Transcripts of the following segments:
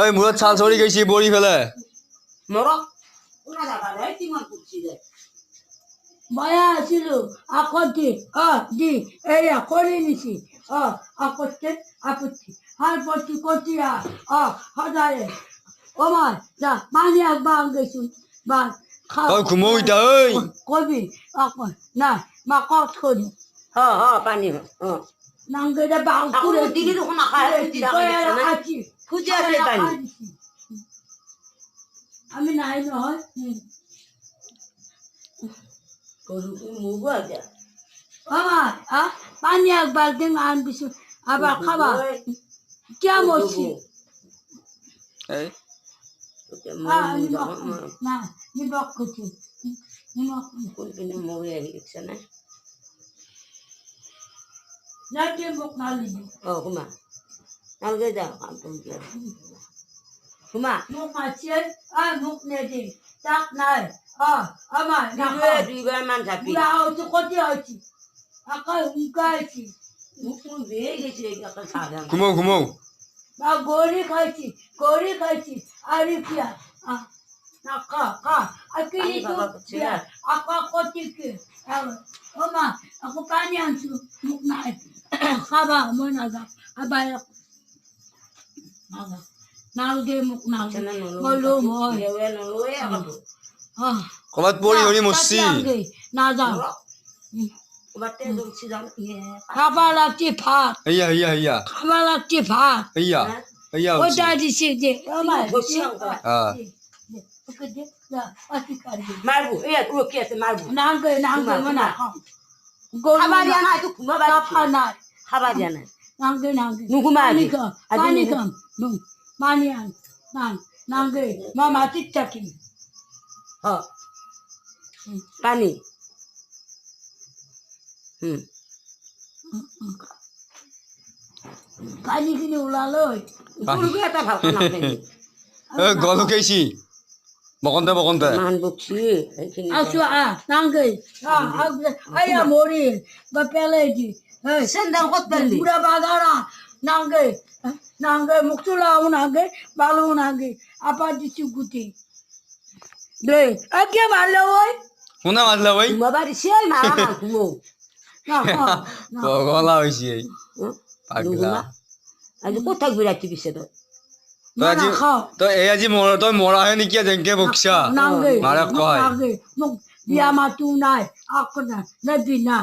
ওই মুরত ছাল ছড়ি গেছি বড়ি ফেলে মায়া ছিল আকতি দি এই করে নিছি আপত্তি আপত্তি আর পত্তি কতিয়া হদারে ও মা যা মানি একবার গেছুন বা ওই ঘুমো ইটা ওই কবি না মা কত করি পানি নাঙ্গেটা বাং করে দিকে তখন আছি খুঁজে আসলে পানি আমি নাই নহয় মুগু আছে আমার পানি এক বালতি আনবিস আবার খাবার কেমন না নিবক করছি মুগে গেছে না নাকি মুখ না লিবি হুমা নালগে যাও হুমা মুখ আছে মুখ নেই তাক নাই আমার দুইবার মান চাপি হচ্ছে কত হয়েছি আকাশ উঁকাইছি মুখ বেয়ে গেছে ঘুমো ঘুমো বা গড়ি খাইছি আরে পিয়া না খা আর কি আকা কতি কি ও মা aku পানি আনছু মুখ নাই খাবা মনে না আবার নালগে মুখ না বলো মই কবাত পড়ি হরি মরছি না যাও খাবার লাগছে ভাত হইয়া হইয়া হইয়া খাবার লাগছে ভাত হইয়া হইয়া ওটা দিছি যে মারবো কি আছে মারবো নাঙ্গে মনে খাবার দিয়া নাই তো নাই খাবার দিয়া নাই নাঙ্গে নুকুমা পানি কম পানি আন নাঙ্গে মামা চিত্তা কি পানি পানি কিনে উলালো এটা ভালকে নাম গল খেয়েছি বকন্তে বকন্তে মান বকছি আসো নাঙ্গে আয়া মরি বা পেলেজি সেন্দাল কত পেলি পুরা বাগারা নাঙ্গে মুক্তুলা নাঙ্গে বালু নাঙ্গে আপা দিচ্ছি গুটি দে আগে ভালো ওই কোনা মারলা ভাই বাবারি সেই মারা না ঘুমো গলা হয়েছি এই পাগলা আজ কোথায় ঘুরাচ্ছি পিছে তো তো এই আজি তই মরা হে নেকি যেনকে বকছা মারে কয় বিয়া মাতো নাই আকো না নবি না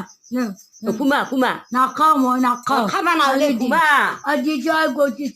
কুমা না খাও মই না খাও খাবা না ঘুমা আজি জয় গজি